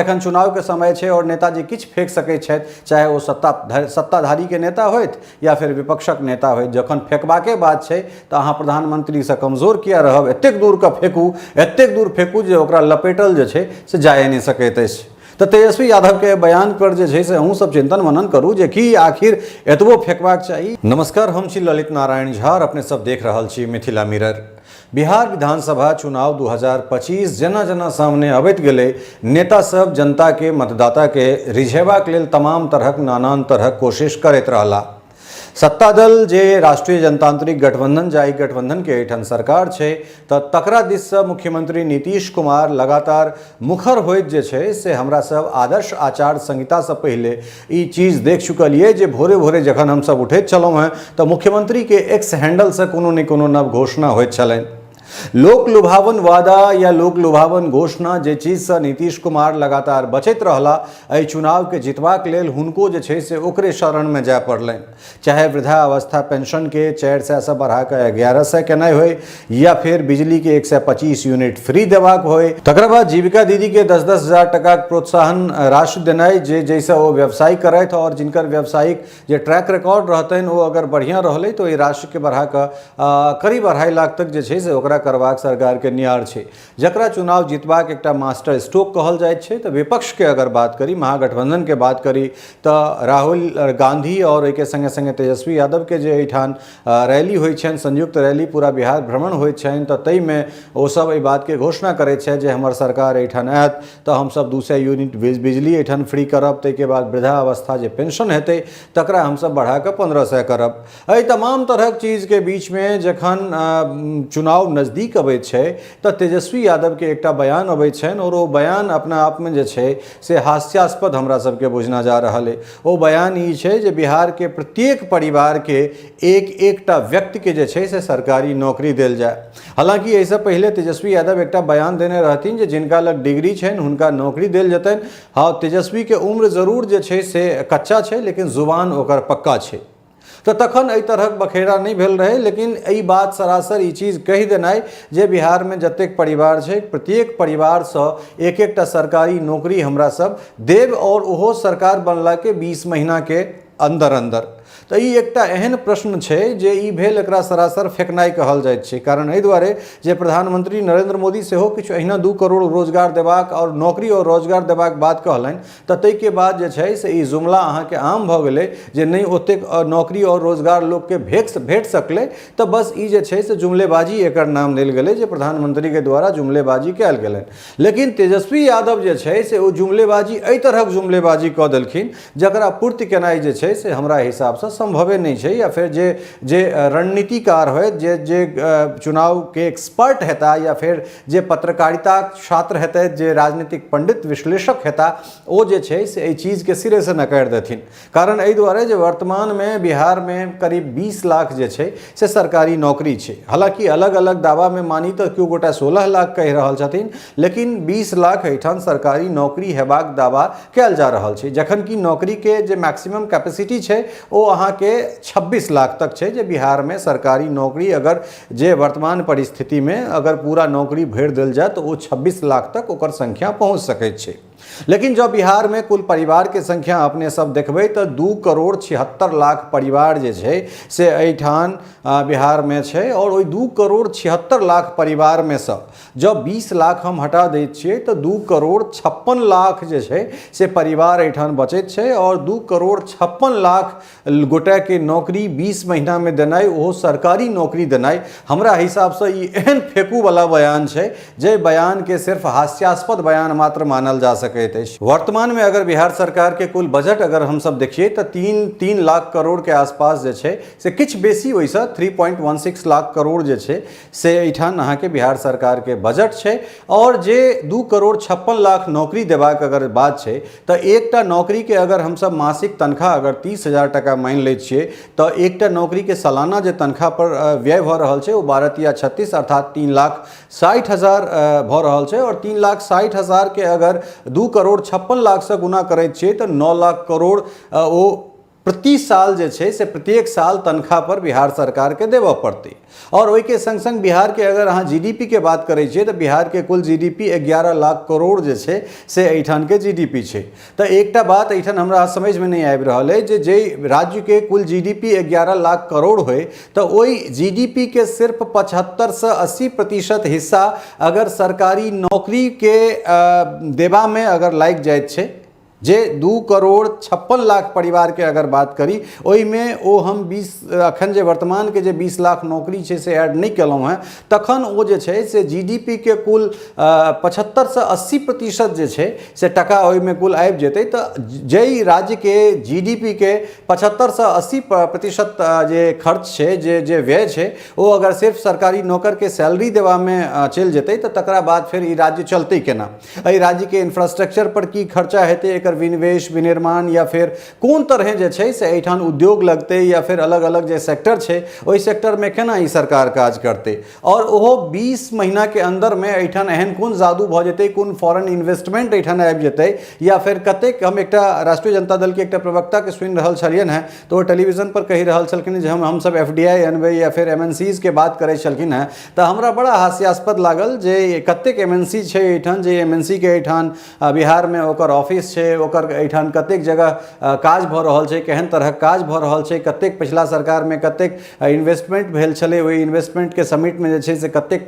एखन चुनाव के समय है और नेताजी किछ फेंक सकै छथि, चाहे वो सत्ताधारी के नेता होइत या फिर विपक्षक नेता होइत। जखन फेंकबाके बात है तो अहाँ प्रधानमंत्री से कमजोर किया रहब, एतेक दूर का फेंकू, एतेक दूर फेंकू जे ओकरा लपेटल जे छै से जाए नहीं सकैत अछि। तो तेजस्वी यादव के बयान पर जे छै से अहूँ सब चिंतन मनन करू जे कि आखिर एतबो फेंकबाक चाही। नमस्कार, हम छी ललित नारायण झा और अपने सब देख रहल छी मिथिला मिरर। बिहार विधानसभा चुनाव 2025 जेना जेना सामने अबैत गेलै, नेता सब जनता के, मतदाता के रिझेबाक लेल तमाम तरहक नानान तरहक कोशिश करैत रहला। सत्ता दल जे राष्ट्रीय जनतांत्रिक गठबंधन जाहि गठबंधन के एठन सरकार छै तो तकरा दिस से मुख्यमंत्री नीतीश कुमार लगातार मुखर होइत जे छै से हमरा सब आदर्श आचार संहिता से पहले ई चीज देख चुकलिए जे भोरे भोरे जखन हम सब उठैत छलहुँ हैं तो मुख्यमंत्री के एक्स हैंडल से कोनो न कोनो नव घोषणा होइत छलनि। लोक लुभावन वादा या लोक लुभावन घोषणा जे चीज से नीतीश कुमार लगातार बचैत रहला, एहि चुनाव के जितबाक लेल हुनको जे छै से ओकरे शरण में जाय पड़लनि। चाहे वृद्धावस्था पेंशन के 400 से बढ़ा के 1100 केनाइ होय, या फिर बिजली के 125 यूनिट फ्री देबाक होय, तकर बाद जीविका दीदी के 10-10 हजार टका प्रोत्साहन राशि देनाइ जे जैसे वो व्यवसाय करैत और जिनकर व्यावसायिक जे ट्रैक रिकॉर्ड रहतनि वो अगर बढ़िया रहलै तो ई राशि के बढ़ा के करीब 2.5 लाख तक जे छै से ओकरा करबाक सरकार के नियार छै। जकरा चुनाव जितबाक एकटा मास्टर स्ट्रोक कहल जाइत छै। तो विपक्ष के अगर बात करी, महागठबंधन के बात करी तो राहुल गांधी और एक संगे संगे तेजस्वी यादव के जे एठान रैली होइ छनि, संयुक्त रैली पूरा बिहार भ्रमण होइ छनि, तो तई में वो सब एहि बात के घोषणा करे छै जे हमर सरकार एठान आयत तो हम सब 200 यूनिट बिजली एठान फ्री करब, तई के बाद वृद्धावस्था जे पेंशन हेतै तकरा हम सब बढ़ा के 1500 करब। एहि तमाम तरहक चीज के बीच में जखन चुनाव नजदीक अबै छै तो तेजस्वी यादव के एकटा बयान अबै छनि और वो बयान अपना आप में जे छै से हास्यास्पद हमरा सबके बुझना जा रहल है। वो बयान ई छै जे बिहार के प्रत्येक परिवार के एकटा व्यक्ति के जे छै से सरकारी नौकरी देल जाए। हालांकि ऐसे पहले तेजस्वी यादव एकटा बयान देने रहथिन जे जिनका लग डिग्री छनि हुनका नौकरी देल जेतनि। हाँ, तेजस्वी के उम्र जरूर जे छै से कच्चा छै लेकिन जुबान ओकर पक्का छै। तो तखन एहि तरहक बखेड़ा नहीं भेल रहे, लेकिन एहि बात सरासर ई चीज कहि देनाइ जे बिहार में जतेक परिवार छै प्रत्येक परिवार से एकटा सरकारी नौकरी हमरा सब देव और ओहो सरकार बनला के 20 महीना के अंदर अंदर। तो ई एकटा एहन प्रश्न छै जे ई भेल एकरा सरासर फेकनाइ कहल जाइत छै। कारण एहि दुआरे जे प्रधानमंत्री नरेंद्र मोदी सेहो किछु अहिना 2 करोड़ रोजगार देबाक और नौकरी और रोजगार देबाक बात कहलनि, तो तई के बाद जे छै से ई जुमला अहाँ के आम भ गेलै जे नहीं ओतेक नौकरी और रोजगार लोग के भेट सकलै, तो बस ई जे छै से जुमलेबाजी एकर नाम देल गेलै जे प्रधानमंत्री के द्वारा जुमलेबाजी कयल गेलनि। लेकिन तेजस्वी यादव जे छै से ओ जुमलेबाजी एहि तरहक जुमलेबाजी कऽ देलखिन जकरा पूर्ति केनाइ जे छै से हमरा हिसाब से संभवे नहीं है। या फिर जे रणनीतिकार हो, जे चुनाव के एक्सपर्ट हेता, या फिर जे पत्रकारिता छात्र हेतै, जे राजनीतिक पंडित विश्लेषक हेता, वो जे छै से एहि चीज के सिरे से नकार देथिन। कारण एहि दुआरे जे वर्तमान में बिहार में करीब 20 लाख जे छै से सरकारी नौकरी छै। हालांकि अलग अलग दावा में मानी तो केओ गोटा 16 लाख कहि रहल छथिन, लेकिन 20 लाख एठान सरकारी नौकरी हेबाक दावा कयल जा रहल छै। जखन कि नौकरी के जे मैक्सिमम कैपेसिटी छै वो अहाँ के 26 लाख तक छै। जे बिहार में सरकारी नौकरी अगर जे वर्तमान परिस्थिति में अगर पूरा नौकरी भर देल जाए तो वो 26 लाख तक ओकर संख्या पहुंच सकैत छै। लेकिन जब बिहार में कुल परिवार के संख्या अपने सब देखबै तो 2 करोड़ 76 लाख परिवार जे छै से एठान बिहार में छै। और ओई 2 करोड़ 76 लाख परिवार में से जब 20 लाख हम हटा दै छियै तो 2 करोड़ 56 लाख जे छै से परिवार एठान बचैत छै। और 2 करोड़ 56 लाख गोटा के नौकरी 20 महीना में देनाइ, ओहो सरकारी नौकरी देनाइ, हमरा हिसाब से ई एहन फेकू वाला बयान छै जे बयान के सिर्फ हास्यास्पद बयान मात्र मानल जा सकै। वर्तमान में अगर बिहार सरकार के कुल बजट अगर हम सब देखिए तो 3 लाख करोड़ के आसपास जे छै से किछ बेसी वैसा 3.16 लाख करोड़ जे छै से एठान अहाँ के बिहार सरकार के बजट छै। और जे 2 करोड़ 56 लाख नौकरी देबाक अगर बात छै तो एकटा नौकरी के अगर हम सब मासिक तनख्वाह अगर 30,000 टका मान लै छियै तो एकटा नौकरी के सालाना जे तनख्वाह पर व्यय भ रहल छै वो 12×36 अर्थात 3,60,000 भ रहल छै। और 3,60,000 के अगर 2 करोड़ 56 लाख से गुना करैत छियै तो 9 लाख करोड़ वो प्रति साल जे छै से प्रत्येक साल तनख्वाह पर बिहार सरकार के देवऽ पड़तै। और ओहि के संग संग बिहार के अगर अहाँ जीडीपी के बात करै छियै तऽ बिहार के कुल जीडीपी 11 लाख करोड़ जे छै से एहिठाम के जीडीपी छै। तऽ एकटा बात एहिठाम हमरा समझ में नहीं आबि रहल है जे राज्य के कुल जीडीपी 11 लाख करोड़ होय तऽ ओहि जीडीपी के सिर्फ 75 से 80% हिस्सा अगर सरकारी नौकरी के देबा में अगर लागि जाइत छै, जे 2 करोड़ 56 लाख परिवार के अगर बात करी ओहि में ओ हम 20 अखन जे वर्तमान के जे 20 लाख नौकरी छै से ऐड नहीं केलहुँ हैं, तखन ओ जे छै से जीडीपी के कुल 75 से 80% जे छै से टका ओहि में कुल आबि जेतै। तऽ जई राज्य के जीडीपी के 75 से 80% जे खर्च छै, जे व्यय छै, ओ अगर सिर्फ सरकारी नौकर के सैलरी देवा में चलि जेतै तऽ तकरा बाद फिर ई राज्य चलतै केना? एहि राज्य के इंफ्रास्ट्रक्चर पर की खर्चा हेतै, एकर विनिवेश विनिर्माण या फिर कोन तरह जे छै से एहिठाम उद्योग लगतै या फिर अलग अलग जे सेक्टर छै ओहि सेक्टर में केना ई सरकार काज करतै? और ओहो 20 महीना के अंदर में एहिठाम एहन कोन जादू भ जेतै, कोन फॉरेन इन्वेस्टमेंट एहिठाम आबि जेतै, या फिर कतेक हम एकटा राष्ट्रीय जनता दल के एकटा प्रवक्ता के सुनि रहल छलियनि हैं तो टेलीविजन पर कहि रहल छलखिन जे हम सब एफडीआई अनबै या फिर एमएनसीज के बात करै छलखिन हैं। तऽ हमरा बड़ा हास्यास्पद लागल जे कतेक एमएनसी छै एहिठाम, जे एमएनसी के एहिठाम बिहार में ओकर ऑफिस छै, ओकर एहिठाम कतेक जगह काज भऽ रहल छै, केहन तरह काज भऽ रहल छै, कतेक पिछला सरकार में कतेक इन्वेस्टमेंट भेल छलै, ओहि इन्वेस्टमेंट के समिट में जे छै से कतेक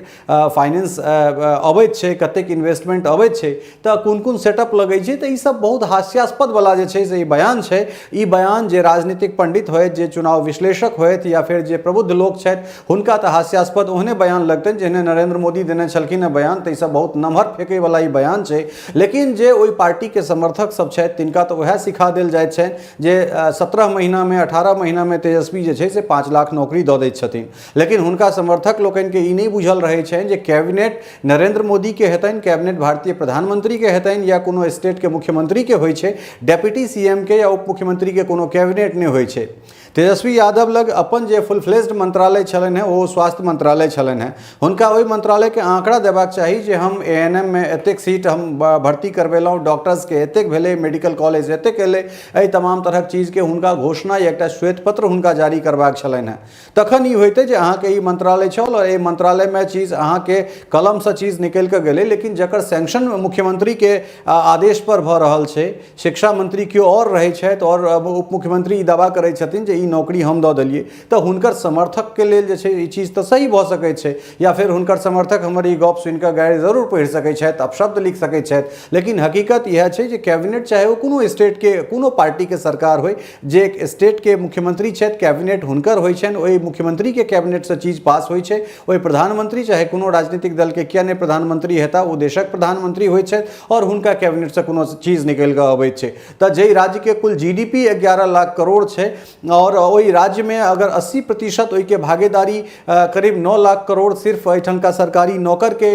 फाइनेंस अबैत छै, कतेक इन्वेस्टमेंट अबैत छै, तऽ कोन कोन सेटअप लगै छै। तऽ ई सब बहुत हास्यास्पद वाला जे छै से ई बयान छै। ई बयान जे राजनीतिक पंडित होइत, जे चुनाव विश्लेषक होइत या फिर जे प्रबुद्ध लोक छथि हुनका तऽ हास्यास्पद ओहने बयान लगतनि जेहने नरेंद्र मोदी देने छलखिन हैं बयान। तऽ ई सब बहुत नमहर फेंकै वाला ई बयान छै। लेकिन जे ओहि पार्टी के समर्थक सब छथि तिनका तो वह सिखा देल जाइत छनि जे 17 महीना में 18 महीना में तेजस्वी जे छै से 5 लाख नौकरी दऽ दैत छथिन। लेकिन हुनका समर्थक लोकनि के ई नहीं बुझल रहै छनि जे कैबिनेट नरेंद्र मोदी के हेतनि, कैबिनेट भारतीय प्रधानमंत्री के हेतनि या कोनो स्टेट के मुख्यमंत्री के होइ छै, डेप्यूटी सीएम के या उप मुख्यमंत्री के कोनो कैबिनेट नहीं होइ छै। तेजस्वी यादव लग अपन जे फुल फ्लेज्ड मंत्रालय छलनि हैं ओ स्वास्थ्य मंत्रालय छलनि हैं। हुनका ओहि मंत्रालय के आंकड़ा देबाक चाही जे हम एएनएम में एतेक सीट हम भर्ती करवेलहुँ, डॉक्टर्स के एतेक भेलै, मेडिकल कॉलेज एतेक एलै, एहि तमाम तरहक चीज के हुनका घोषणा या एकटा श्वेत पत्र हुनका जारी करबाक छलनि हैं। तखन ई होइतै जे अहाँके ई मंत्रालय छल और एहि मंत्रालय में चीज अहाँके कलम से चीज निकलि कऽ गेलै, लेकिन जकर सैंक्शन मुख्यमंत्री के आदेश पर भऽ रहल छै, शिक्षा मंत्री केओ और रहै छथि और उप मुख्यमंत्री ई दावा करै छथिन जे ई नौकरी हम दऽ देलियै, तऽ हुनकर समर्थक के लेल जे छै ई चीज तऽ सही भऽ सकैत छै, या फिर हुनकर समर्थक हमर ई गप सुनि कऽ गारि जरूर पढ़ि सकैत छथि, अपशब्द लिख सकैत छथि। लेकिन हकीकत यह छै जे कैबिनेट चाहे वो कोनो स्टेट के कोनो पार्टी के सरकार होय, जे एक स्टेट के मुख्यमंत्री छथि कैबिनेट हुनकर होइ छनि, ओहि मुख्यमंत्री के कैबिनेट से चीज पास होइ छै। ओहि प्रधानमंत्री चाहे कोनो राजनीतिक दल के किया नहि प्रधानमंत्री हेता, ओ देशक प्रधानमंत्री होइ छथि और हुनका कैबिनेट से कोनो चीज निकलि कऽ अबैत छै। तऽ जे राज्य के कुल जीडीपी 11 लाख करोड़ छै और ओहि राज्य में अगर 80% ओहि के भागीदारी करीब 9 लाख करोड़ सिर्फ एहिठाम का सरकारी नौकर के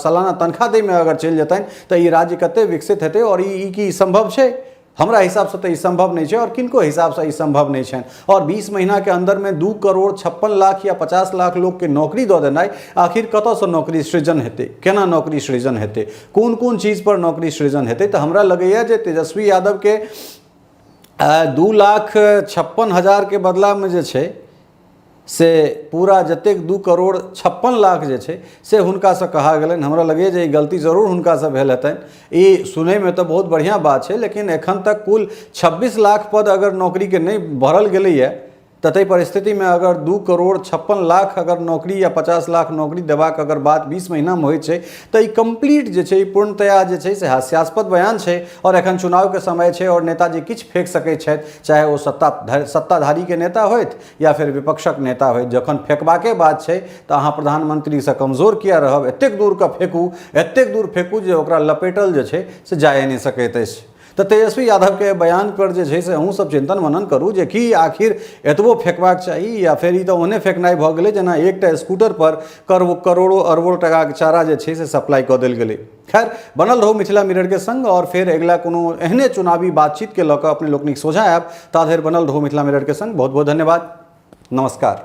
सालाना तनख्वाह दै में अगर चलि जेतनि तऽ ई राज्य कते विकसित हेतै। और ई की संभव छै? हमरा हिसाब से तो ई संभव नहीं है और किनको हिसाब से ई संभव नहीं है। और 20 महीना के अंदर में 2 करोड़ 56 लाख या 50 लाख लोग के नौकरी दऽ देनाइ, आखिर कतऽ से नौकरी सृजन हेतै, केना नौकरी सृजन हेतै, कोन कोन चीज पर नौकरी सृजन हेतै? तऽ हमरा लगैया जे तेजस्वी यादव के 2,56,000 के बदला में जे छै से पूरा जतेक 2 करोड़ 56 लाख जे छै से हुनका से कहा गेलनि। हमरा लगैए जे ई गलती जरूर हुनका से भेल हेतनि। ई सुनै में तो बहुत बढ़िया बात छै, लेकिन एखन तक कुल 26 लाख पद अगर नौकरी के नहीं भरल गेलैए तऽ ताहि परिस्थिति में अगर 2 करोड़ 56 लाख अगर नौकरी या 50 लाख नौकरी देबाक अगर बात 20 महीना में होइ छै तऽ ई कंप्लीट जे छै पूर्णतया जे छै से हास्यास्पद बयान छै। और एखन चुनाव के समय छै और नेताजी किछु फेंक सकैत छथि, चाहे वो सत्ताधारी के नेता होइत या फिर विपक्षक नेता होइत। जखन फेंकबाके बात छै तऽ अहाँ प्रधानमंत्री से कमजोर किया रहब? एतेक दूर का फेंकू, एतेक दूर फेंकू जे ओकरा लपेटल जे छै से जाए नहीं सकैत अछि। तो तेजस्वी यादव के बयान पर जे छै से अहूँ सब चिंतन मनन करू जे कि आखिर एतबो फेंकबाक चाही, या फिर ई तो ओहने फेंकनाइ भऽ गेलै जेना एकटा स्कूटर पर करोड़ों अरबों टका के चारा जे छै से सप्लाई कऽ देल गेलै। खैर, बनल रहू मिथिला मिरर के संग और फिर अगिला कोनो एहने चुनावी बातचीत के लऽ कऽ अपने लोकनिक सोझा आयब। ता धरि बनल रहू मिथिला मिरर के संग। बहुत बहुत धन्यवाद, नमस्कार।